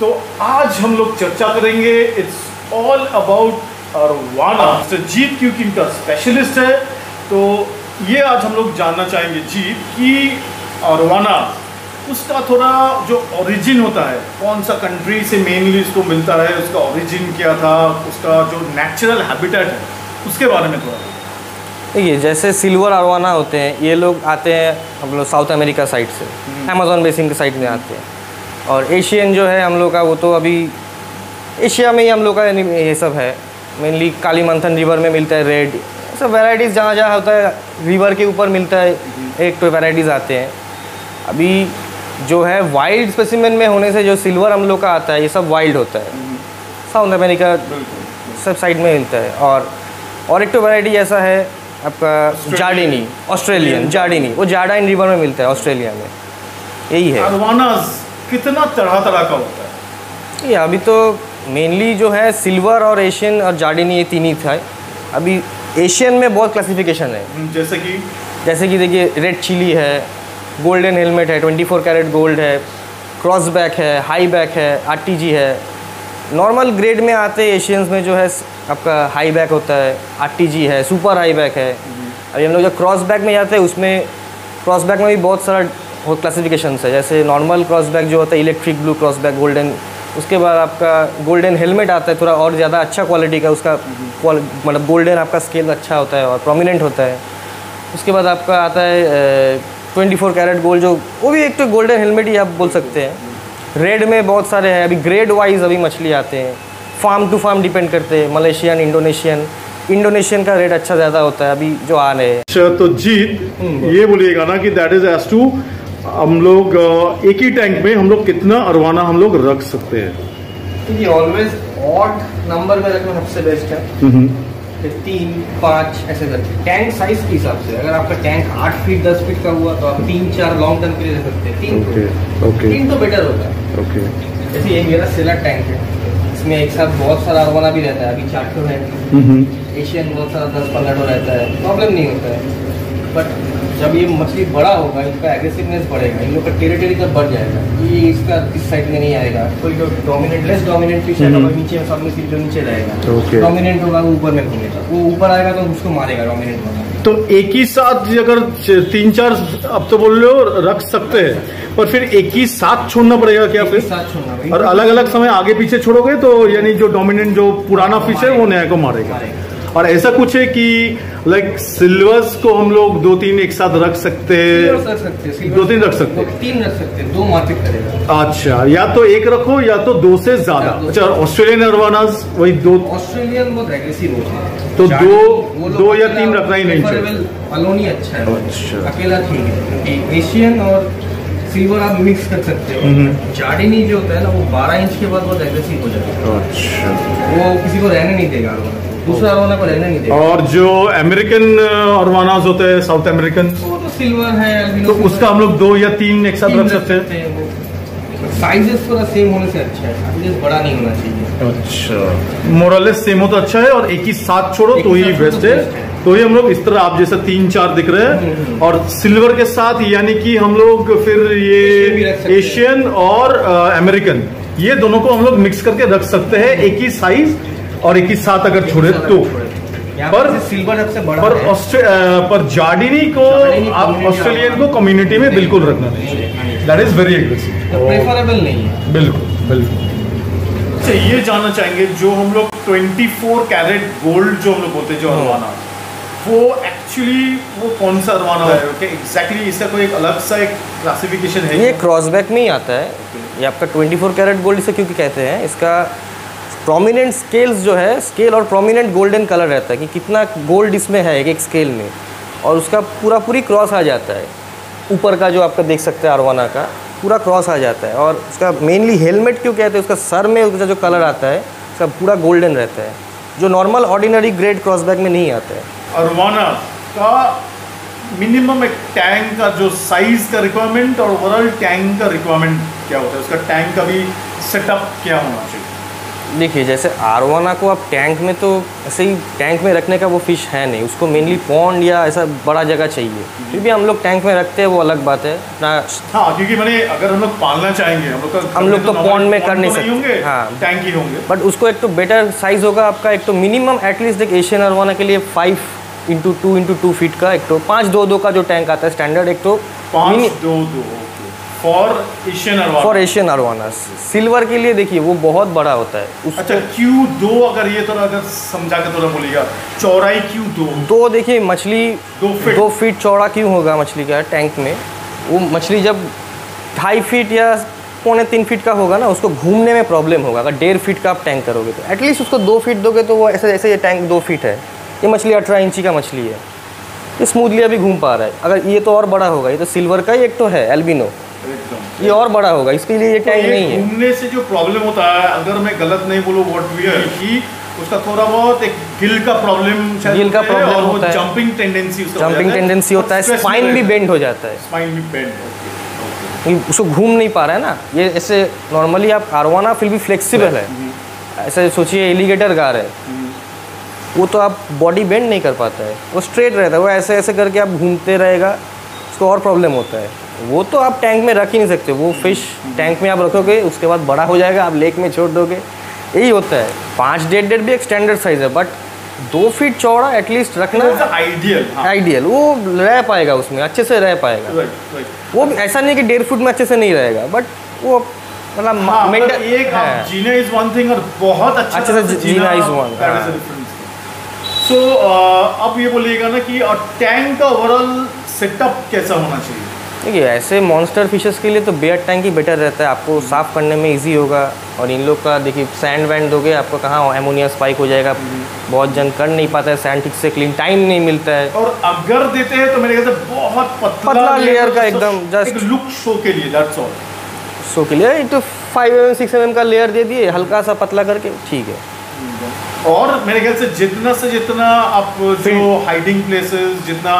तो आज हम लोग चर्चा करेंगे, इट्स ऑल अबाउट अरवाना। जीत क्योंकि इनका स्पेशलिस्ट है, तो ये आज हम लोग जानना चाहेंगे जीत कि अरवाना उसका थोड़ा जो ओरिजिन होता है, कौन सा कंट्री से मेनली इसको मिलता है, उसका ओरिजिन क्या था, उसका जो नेचुरल हैबिटेट है उसके बारे में थोड़ा। देखिए, जैसे सिल्वर अरवाना होते हैं, ये लोग आते हैं हम लोग साउथ अमेरिका साइड से, अमेज़न बेसिन के साइड में आते हैं। और एशियन जो है हम लोग का, वो तो अभी एशिया में ही हम लोग का ये सब है। मेनली कालीमंथन रिवर में मिलता है रेड, सब वैराइटीज़ जहाँ जहाँ होता है रिवर के ऊपर मिलता है, एक तो वैराइटीज़ आते हैं। अभी जो है वाइल्ड स्पेसिमेन में होने से जो सिल्वर हम लोग का आता है, ये सब वाइल्ड होता है, साउथ अमेरिका सब साइड में मिलता है। और एक तो वैराइटी ऐसा है आपका जार्डिनी, ऑस्ट्रेलियन जार्डिनी, वो जार्डाइन रिवर में मिलता है ऑस्ट्रेलिया में, यही है। अरवानास कितना तरह तरह का होता है? ये अभी तो मेनली जो है सिल्वर और एशियन और जार्डिनी, ये तीन ही था। अभी एशियन में बहुत क्लासिफिकेशन है, जैसे कि देखिए रेड चिली है, गोल्डन हेलमेट है, 24 कैरेट गोल्ड है, क्रॉस बैक है, हाई बैक है, आरटीजी है। नॉर्मल ग्रेड में आते हैं एशियंस में जो है आपका हाई बैक होता है, आरटीजी है, सुपर हाई बैक है। अभी हम लोग जो क्रॉस बैक में जाते हैं, उसमें क्रॉस बैक में भी बहुत सारा क्लासिफिकेशंस है। जैसे नॉर्मल क्रॉस बैक जो होता है electric blue cross back golden, उसके बाद आपका गोल्डन हेलमेट आता है, थोड़ा और ज़्यादा अच्छा क्वालिटी का, उसका मतलब गोल्डन आपका स्केल अच्छा होता है और प्रोमिनेंट होता है। उसके बाद आपका आता है 24 कैरेट गोल्ड, जो वो भी एक तो गोल्डन हेलमेट ही आप बोल सकते हैं। रेड में बहुत सारे हैं, अभी ग्रेड वाइज अभी मछली आते हैं, फार्म टू फार्म डिपेंड करते हैं। मलेशियन, इंडोनेशियन का रेट अच्छा ज़्यादा होता है अभी जो आ रहे हैं। अच्छा, तो जीत ये बोलिएगा ना कि दैट इज एज टू हम लोग एक ही टैंक में हम लोग कितना अरवाना हम लोग रख सकते हैं? ये ऑलवेज ऑड नंबर में रखना सबसे बेस्ट है। 3, 5 ऐसे करके टैंक साइज के हिसाब से। अगर आपका टैंक 8 फीट 10 फीट का हुआ तो आप 3-4 लॉन्ग टर्म के लिए रख सकते हैं। 3 तो बेटर होता है। जैसे ये मेरा सेलर टैंक है, इसमें एक साथ बहुत सारा अरवाना भी रहता है। अभी 4 है, एशियन बहुत सारा 10-15 रहता है, प्रॉब्लम नहीं होता है। बट जब ये मछली बड़ा होगा, इसका एग्रेसिवनेस बढ़ेगा, इन लोग का टेरिटरी तब बढ़ जाएगा। ये इसका इस साइड में नहीं आएगा। कोई जो डोमिनेंट लेस डोमिनेंट फिश है नीचे सब में जो नीचे रहेगा, डोमिनेंट होगा वो ऊपर में घूमेगा, वो ऊपर आएगा तो उसको मारेगा डोमिनेंट होगा। तो एक ही साथ अगर 3-4 अब तो बोल रहे हो रख सकते हैं, पर फिर एक ही साथ छोड़ना पड़ेगा क्या? फिर साथ छोड़ना, और अलग अलग समय आगे पीछे छोड़ोगे तो यानी जो डोमिनेंट जो पुराना फिश है वो नया को मारेगा। और ऐसा कुछ है कि लाइक सिल्वर्स को हम लोग 2-3 एक साथ रख सकते हैं? 2-3 रख सकते हैं, 3 रख सकते हैं, 2 मार्केट करेगा। अच्छा, या तो एक रखो या तो 2 से ज्यादा। अच्छा, ऑस्ट्रेलियन अरवानास वही 2? ऑस्ट्रेलियन बहुत एग्रेसिव होते हैं, तो 2 या 3 रखना ही नहीं चाहिए। अलोन ही अच्छा है। अच्छा, अकेला ठीक है। एशियन और सिल्वर आप मिक्स कर सकते हो। जार्डिनी जो होता है ना, वो 12 इंच के बाद बहुत एग्रेसिव हो जाता है। अच्छा, वो किसी को रहने नहीं देगा, दूसरा अरवाना को रहने नहीं देगा। और जो अमेरिकन अरवानास होते हैं, साउथ अमेरिकन, वो तो सिल्वर है, तो उसका हम लोग 2 या 3 एक साथ रख सकते हैं। साइजेस थोड़ा सेम होने से अच्छा है, साइजेस बड़ा नहीं होना चाहिए। अच्छा, मोरलेस सेम हो तो अच्छा है, और एक ही साथ छोड़ो तो ही बेस्ट है। तो ये हम लोग इस तरह आप जैसे 3-4 दिख रहे हैं, और सिल्वर के साथ यानी कि हम लोग फिर ये एशियन और अमेरिकन, ये दोनों को हम लोग मिक्स करके रख सकते हैं एक ही साइज और एक ही साथ अगर छोड़े तो। पर सिल्वर सबसे बड़ा पर जार्डिनी को आप ऑस्ट्रेलियन को कम्युनिटी में बिल्कुल रखना चाहिए। That is very aggressive, preferable नहीं है। बिल्कुल। अच्छा, ये जानना चाहेंगे जो हम लोग 24 कैरेट गोल्ड जो हम लोग बोलते हैं जो अरवाना, वो एक्चुअली वो कौन सा अरवाना है? एग्जैक्टली इसका कोई एक अलग सा एक क्लासिफिकेशन है? ये क्रॉसबैक में ही आता है। ये आपका 24 कैरेट गोल्ड इसे क्योंकि कहते हैं, इसका प्रोमिनेंट स्केल्स जो है, स्केल और प्रोमिनेंट गोल्डन कलर रहता है कि कितना गोल्ड इसमें है एक स्केल में, और उसका पूरी क्रॉस आ जाता है। ऊपर का जो आपका देख सकते हैं अरवाना का पूरा क्रॉस आ जाता है। और उसका मेनली हेलमेट क्यों कहते हैं, उसका सर में उसका जो कलर आता है उसका पूरा गोल्डन रहता है, जो नॉर्मल ऑर्डिनरी ग्रेड क्रॉसबैक में नहीं आता है। अरवाना का मिनिमम एक टैंक का जो साइज का रिक्वायरमेंट और ओवरऑल टैंक का रिक्वायरमेंट क्या होता है? उसका टैंक का भी सेटअप क्या होना चाहिए? देखिए जैसे आरवाना को आप टैंक में तो ऐसे ही टैंक में रखने का वो फ़िश है नहीं, उसको मेनली पॉन्ड या ऐसा बड़ा जगह चाहिए। फिर भी हम लोग टैंक में रखते हैं, वो अलग बात है ना। हाँ, क्योंकि मैंने अगर हम लोग पालना चाहेंगे हम लोग तो पॉन्ड में कर नहीं सकते। हाँ, टैंक ही होंगे। बट उसको एक तो बेटर साइज़ होगा आपका, एक तो मिनिमम एटलीस्ट एक एशियन आरवाना के लिए 5x2 फीट का, एक तो 5-2-2 का जो टैंक आता है स्टैंडर्ड, एक तो 5-2-2 फॉर एशियन आरवाना। सिल्वर के लिए देखिए वो बहुत बड़ा होता है। अच्छा, Q2 अगर ये थोड़ा अगर समझा के थोड़ा बोलिएगा, चौड़ाई Q2 देखिए मछली 2 फीट चौड़ा क्यों होगा मछली का टैंक में? वो मछली जब 2.5 फीट या 2.25-3 फीट का होगा ना, उसको घूमने में प्रॉब्लम होगा। अगर 1.5 फीट का आप टैंक करोगे तो एटलीस्ट उसको 2 फीट दोगे तो वो ऐसे ये टैंक 2 फीट है, ये मछली 18 इंची का मछली है, ये स्मूथली अभी घूम पा रहा है। अगर ये तो और बड़ा होगा, ये तो सिल्वर का ही एक तो है एल्बिनो, ये और बड़ा होगा, इसके लिए ये टैंक नहीं है। घूमने से जो प्रॉब्लम होता है, अगर मैं गलत नहीं बोलूँ, व्हाट वी आर की उसका थोड़ा बहुत एक गिल का प्रॉब्लम होता है, जंपिंग टेंडेंसी होता है, स्पाइन भी बेंड हो जाता है, उसको घूम नहीं पा रहा है ना। ये ऐसे नॉर्मली आप आरवाना फिर भी फ्लेक्सिबल है, ऐसे सोचिए एलिगेटर गार है, वो तो आप बॉडी बेंड नहीं कर पाता है, वो स्ट्रेट रहता है, वो ऐसे ऐसे करके आप घूमते रहेगा, उसको और प्रॉब्लम होता है। वो तो आप टैंक में रख ही नहीं सकते, वो फिश टैंक में आप रखोगे उसके बाद बड़ा हो जाएगा, आप लेक में छोड़ दोगे, यही होता है। 5.5 भी एक स्टैंडर्ड साइज़ है, बट 2 फीट चौड़ा एटलीस्ट रखना आइडियल। वो रह पाएगा उसमें, अच्छे से रह पाएगा। वो ऐसा नहीं कि 1.5 फुट में अच्छे से नहीं रहेगा, बट वो मतलब जीना इज वन थिंग और बहुत अच्छे से जीना इज वन। सो अब ये बोलिएगा ना कि टैंक का ओवरऑल सेटअप कैसा होना चाहिए? देखिए ऐसे मॉन्स्टर फिशेस के लिए तो बेयर टैंक ही बेटर रहता है, आपको साफ़ करने में इजी होगा। और इन लोग का देखिए सैंड वैंड दोगे आपको कहाँ एमोनिया स्पाइक हो जाएगा, बहुत जन कर नहीं पाता है सैंड ठीक से क्लीन, टाइम नहीं मिलता है। और अगर देते हैं तो मेरे ख्याल से बहुत पतला लेयर का एकदम जस्ट लुक शो के लिए, दैट्स ऑल, शो के लिए। तो 5 mm 6 mm का लेयर दे दिए हल्का सा पतला करके, ठीक है। और मेरे ख्याल से जितना आप जो हाइडिंग प्लेसेस, जितना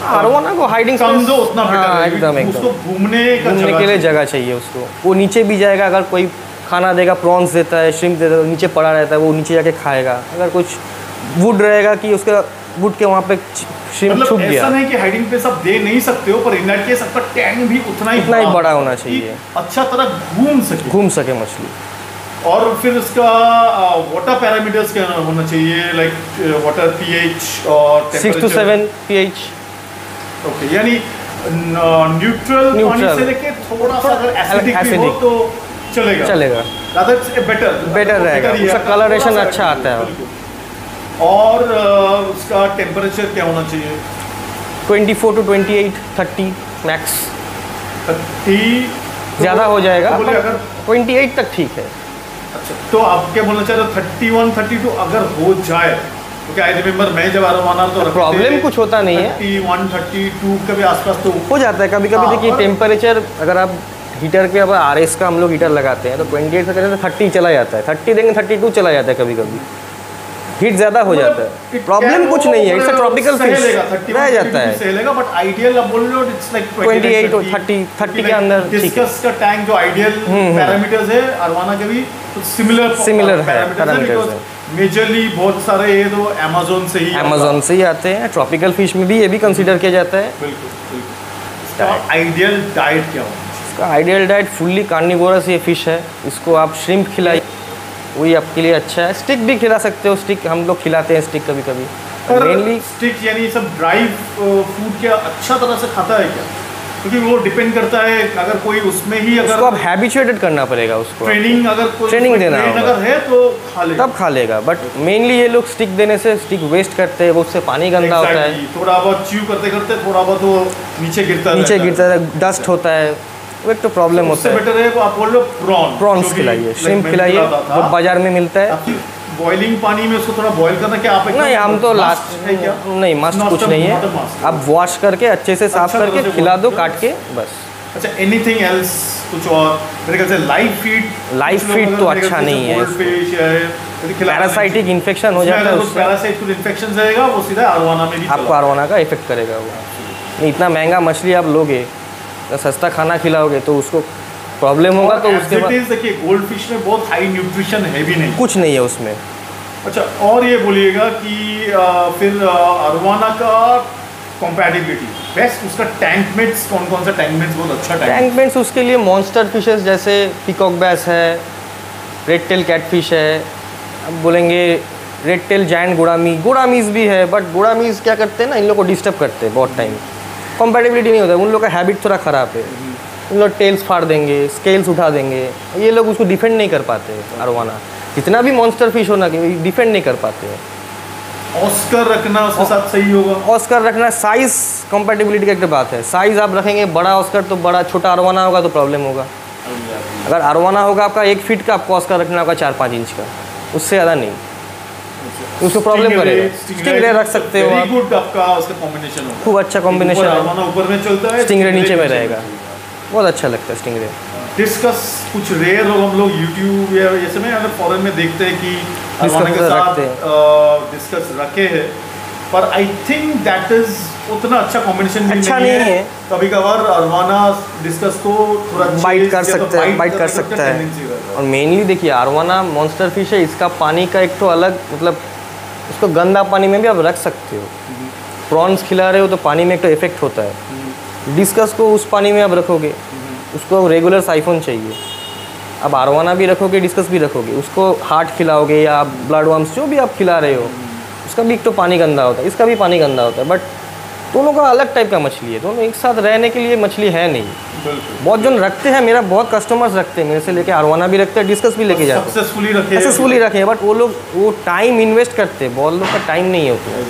आरवाना को हाइडिंग कम दो उतना बेटर, एकदम उसको घूमने के लिए जगह चाहिए उसको। वो नीचे भी जाएगा, अगर कोई खाना देगा, प्रॉन्स देता है, श्रिम्प देता है, तो नीचे पड़ा रहता है, वो नीचे जाके खाएगा। अगर कुछ वुड रहेगा कि उसके वुड के वहाँ पे श्रिम्प छुप गया, ऐसा नहीं कि हाइडिंग प्लेस आप दे नहीं सकते हो, पर इन दैट केस आपका टैंक भी उतना ही बड़ा होना चाहिए, अच्छा तरह घूम सके मछली। और फिर उसका वाटर पैरामीटर्स क्या होना चाहिए, लाइक वाटर पीएच और 6 to 7 pH। ओके, यानी न्यूट्रल पानी से लेके थोड़ा सा अगर एसिडिक भी हो तो चलेगा। बेटर रहेगा, उसका कलरेशन अच्छा आता है। और उसका टेम्परेचर क्या होना चाहिए? 24 to 28, 30 मैक्स। 30 ज़्यादा हो जाएगा, अगर 28 तक ठीक है। अच्छा, तो आप क्या बोलना चाह रहे हो? 31, 32 अगर हो जाए तो क्या? आई रिमेम्बर मैं जब आरवाना तो प्रॉब्लम कुछ होता नहीं है, 31, 32 के भी आसपास तो हो जाता है कभी कभी। देखिए टेम्परेचर अगर आप हीटर के, अब RS का हम लोग हीटर लगाते हैं तो 28 से करें तो 30 चला जाता है, 30 देंगे 32 चला जाता है कभी कभी, हीट ज़्यादा हो जाता है। प्रॉब्लम कुछ नहीं है, इट्स अ ट्रॉपिकल फिश, रह जाता है। सहेलेगा, बट आइडियल आप बोल रहे हो इट्स लाइक 28 और 30 के अंदर ठीक है। डिस्कस का टैंक जो आइडियल पैरामीटर्स है आरवाना के भी सिमिलर है पैरामीटर्स है। मेजरली बहुत सारे ये तो अमेज़न से ही आते हैं। ट्रॉपिकल फिश में भी ये भी कंसीडर किया जाता है। बिल्कुल। आइडियल डाइट क्या होगा? इसका आइडियल डाइट फुल्ली कार्निवोरस ये फिश है, इसको आप श्रिम्प खिलाइए, वही आपके लिए अच्छा है। स्टिक भी खिला सकते हो, स्टिक हम लोग खिलाते हैं स्टिक कभी कभी। मेनली स्टिक यानी सब ड्राई फूड क्या अच्छा तरह से खाता है क्या? क्योंकि वो डिपेंड करता है, अगर कोई उसमें ही अगर उसको आप हैबिचुएटेड करना पड़ेगा, उसको ट्रेनिंग अगर कोई ट्रेनिंग देना अगर है तो तब खा लेगा। बट मेनली ये लोग स्टिक देने से स्टिक वेस्ट करते हैं, वो उससे पानी गंदा होता है, थोड़ा बहुत च्यू करते करते थोड़ा बहुत वो नीचे गिरता है, डस्ट होता है, वो एक तो प्रॉब्लम होता है। बेटर है आप बोल लो प्रॉन्स खिलाइए, श्रिम्प खिलाइए, वो बाजार में मिलता है। बॉइलिंग पानी में उसको थोोड़ा बॉईल करना क्या आप? नहीं, हम तो लास्ट नहीं, मस्त कुछ नहीं है, आप वॉश करके अच्छे से साफ करके खिला दो काट के बस। अच्छा, एनीथिंग एल्स कुछ और? मेरे ख्याल से लाइव फीड तो अच्छा नहीं है, पैरासाइटिक इन्फेक्शन हो जाता है उससे। पैरासाइटिक इन्फेक्शन रहेगा वो सीधा आरवाना में भी आपको आरवाना का इफेक्ट करेगा। वो इतना महंगा मछली आप लोगे, सस्ता खाना खिलाओगे तो उसको प्रॉब्लम होगा तो उसके बाद देखिए गोल्ड फिश में बहुत हाई न्यूट्रिशन है भी नहीं, कुछ नहीं है उसमें। अच्छा, और ये बोलिएगा कि फिर अरवाना का कंपैटिबिलिटी बेस्ट, उसका टैंक मेट्स कौन कौन सा टैंक मेट्स बहुत अच्छा टैंक मेट्स उसके लिए मॉन्स्टर फिशेस जैसे पीकॉक बैस है, रेड टेल कैटफिश है, अब बोलेंगे रेड टेल जायंट गोड़ामीज भी है, बट गोड़ामीज क्या करते हैं ना, इन लोग को डिस्टर्ब करते हैं बहुत टाइम, कंपैटिबिलिटी नहीं होता है, उन लोग का हैबिट थोड़ा ख़राब है, उन लोग टेल्स फाड़ देंगे, स्केल्स उठा देंगे, ये लोग उसको डिफेंड नहीं कर पाते। अरवाना जितना भी मॉन्स्टर फिश होना कि डिफेंड नहीं कर पाते हैं। ऑस्कर रखना उसके साथ सही होगा, ऑस्कर रखना, साइज़ कंपैटिबिलिटी की एक बात है, साइज़ आप रखेंगे बड़ा ऑस्कर तो बड़ा, छोटा अरवाना होगा तो प्रॉब्लम होगा। अगर अरवाना होगा आपका 1 फीट का, आपको ऑस्कर रखना होगा 4-5 इंच का, उससे ज़्यादा नहीं, उसको प्रॉब्लम करेगा। स्टिंगरे रख सकते हो आप, गुड आपका उसका कॉम्बिनेशन होगा, खूब अच्छा कॉम्बिनेशन है, अरवाना ऊपर में चलता है, स्टिंगरे नीचे में रहेगा, बहुत अच्छा लगता है स्टिंगरे। डिस्कस कुछ रेयर लोग हम लोग यूट्यूब या ऐसे में अगर फॉरेन में देखते हैं कि अरवाना के साथ डिस्कस रखे हैं, पर आई थिंक दैट इज उतना अच्छा कॉम्बिनेशन अच्छा नहीं है। कभी कभार अरवाना डिस्कस को थोड़ा बाइट कर सकता है, बाइट कर सकता है। और मेनली देखिए अरवाना मॉन्स्टर फिश है, इसका पानी का एक तो अलग मतलब, उसको गंदा पानी में भी आप रख सकते हो, प्रॉन्स खिला रहे हो तो पानी में एक तो इफेक्ट होता है, डिस्कस को उस पानी में आप रखोगे, उसको रेगुलर साइफोन चाहिए, अब अरवाना भी रखोगे डिस्कस भी रखोगे, उसको हार्ट खिलाओगे या ब्लड वर्म्स जो भी आप खिला रहे हो, उसका भी एक तो पानी गंदा होता है, इसका भी पानी गंदा होता है, बट दोनों का अलग टाइप का मछली है, दोनों एक साथ रहने के लिए मछली है नहीं। बहुत जन रखते हैं, मेरा बहुत कस्टमर्स रखते हैं, मेरे से लेके अरवाना भी रखते हैं, डिस्कस भी लेके जाते हैं, सक्सेसफुली रखे हैं, बट वो लोग वो टाइम इन्वेस्ट करते हैं, बहुत लोग का टाइम नहीं होता है,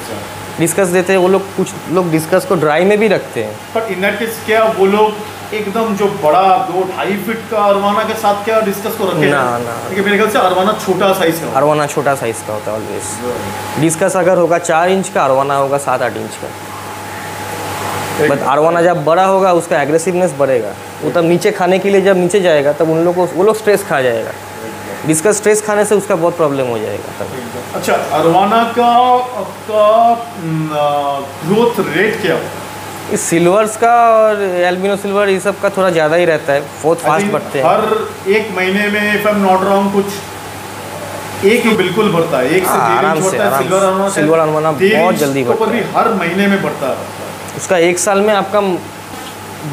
डिस्कस देते हैं वो लोग, कुछ लोग डिस्कस को ड्राई में भी रखते हैं। बट इन दैट केस क्या वो लोग एकदम जो बड़ा 2-2.5 फीट का अरवाना के साथ क्या डिस्कस को रखे ना, मेरे ख्याल से अरवाना छोटा साइज का, अरवाना छोटा साइज का होता है ऑलवेज, डिस्कस अगर होगा 4 इंच का, अरवाना होगा 7-8 इंच का, बट अरवाना जब बड़ा होगा उसका एग्रेसिवनेस बढ़ेगा, वो तब नीचे खाने के लिए जब नीचे जाएगा तब उन लोग को वो लोग स्ट्रेस खा जाएगा, डिस्कस स्ट्रेस खाने से उसका बहुत प्रॉब्लम हो जाएगा तब। अच्छा, अरवाना का ग्रोथ रेट क्या होता है? इस सिल्वर्स का और एल्बिनो सिल्वर ये सब का थोड़ा ज़्यादा ही रहता है, बहुत फास्ट बढ़ते हैं, हर 1 महीने में if I am not wrong कुछ एक ही बिल्कुल बढ़ता है, 1 से 1.5 इंच बढ़ता है सिल्वर अरवाना बहुत जल्दी बढ़ता है, हर महीने में बढ़ता है, उसका 1 साल में आपका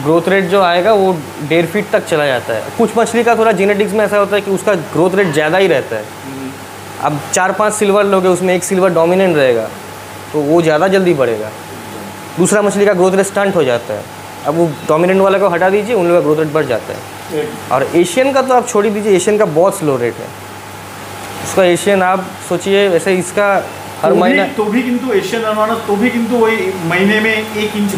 ग्रोथ रेट जो आएगा वो 1.5 फीट तक चला जाता है। कुछ मछली का थोड़ा जेनेटिक्स में ऐसा होता है कि उसका ग्रोथ रेट ज़्यादा ही रहता है, अब 4-5 सिल्वर लोगे उसमें 1 सिल्वर डोमिनेंट रहेगा तो वो ज़्यादा जल्दी बढ़ेगा, दूसरा मछली का ग्रोथ रेट स्टंट हो जाता है, अब वो डोमिनेंट वाला को हटा दीजिए, उन लोगों का ग्रोथ रेट बढ़ जाता है। और एशियन का तो आप छोड़ ही दीजिए, एशियन का बहुत स्लो रेट है उसका, एशियन आप सोचिए वैसे इसका हर महीना तो भी किंतु एशियन अरवाना तो भी किंतु वही महीने में 1 इंच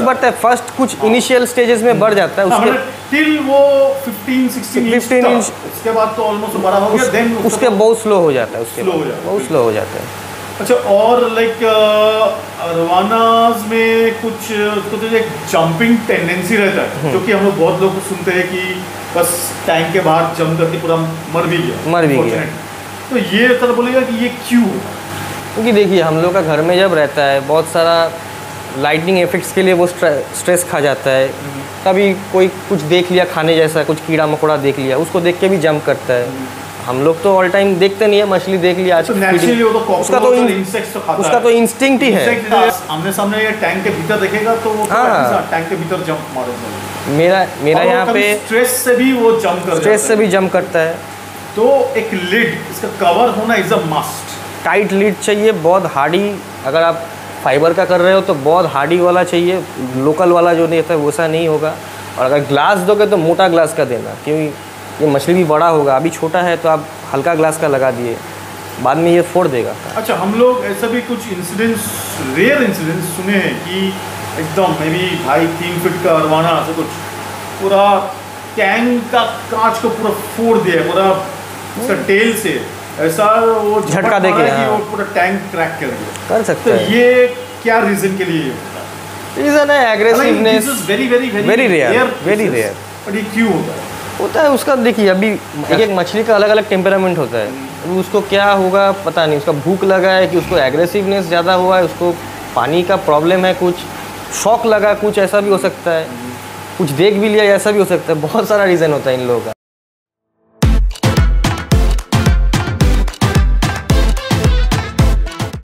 बढ़ता है, फर्स्ट कुछ इनिशियल स्टेजेस में बढ़ जाता है, उसके टिल वो 15-16 इंच, उसके बाद तो ऑलमोस्ट बड़ा हो गया, देन उसके बहुत स्लो हो जाता है, उसके बहुत स्लो हो जाता है। अच्छा, और लाइक अरवानाज में कुछ तो एक जंपिंग टेंडेंसी रहता है, जो कि हम लोग बहुत लोग सुनते हैं कि बस टैंक के बाहर जंप करके पूरा मर भी गया, तो ये तरह बोलेगा कि ये क्यों? क्योंकि देखिए हम लोग का घर में जब रहता है बहुत सारा लाइटनिंग इफेक्ट्स के लिए वो स्ट्रेस खा जाता है, कभी कोई कुछ देख लिया खाने जैसा, कुछ कीड़ा मकोड़ा देख लिया, उसको देख के भी जंप करता है। हम लोग तो ऑल टाइम देखते नहीं है, मछली देख लिया आज, उसका तो इंस्टिंक्ट ही है, आमने सामने ये टैंक के भीतर देखेगा तो वो टैंक के भीतर जंप मारेगा। मेरा यहाँ पे स्ट्रेस से भी जंप करता है, तो एक लिड इसका कवर होना is a must, tight lid चाहिए, बहुत हार्डी, अगर आप फाइबर का कर रहे हो तो बहुत हार्डी वाला चाहिए, लोकल वाला जो नहीं होता है वैसा नहीं होगा, और अगर ग्लास दोगे तो मोटा ग्लास का देना, क्योंकि ये मछली भी बड़ा होगा, अभी छोटा है तो आप हल्का ग्लास का लगा दिए, बाद में ये फोड़ देगा। अच्छा, हम लोग ऐसा भी कुछ इंसिडेंट्स, रेयर इंसिडेंट्स सुने हैं कि एकदम मे बी 2.5-3 फीट का अरवाना से कुछ पूरा टैंक का कांच को पूरा फोड़ दिया, पूरा उसका टेल से ऐसा वो झटका दे के वो पूरा टैंक क्रैक कर दिया, कर सकते हैं। तो ये क्या रीजन के लिए होता है? रीजन है एग्रेसिवनेस, वेरी रेयर, बट ये क्यों होता है उसका देखिए, अभी एक मछली का अलग अलग टेम्परामेंट होता है, उसको क्या होगा पता नहीं, उसका भूख लगा है कि उसको एग्रेसिवनेस ज़्यादा हुआ है, उसको पानी का प्रॉब्लम है, कुछ शॉक लगा, कुछ ऐसा भी हो सकता है। कुछ देख भी लिया, ऐसा भी हो सकता है, बहुत सारा रीज़न होता है इन लोगों का।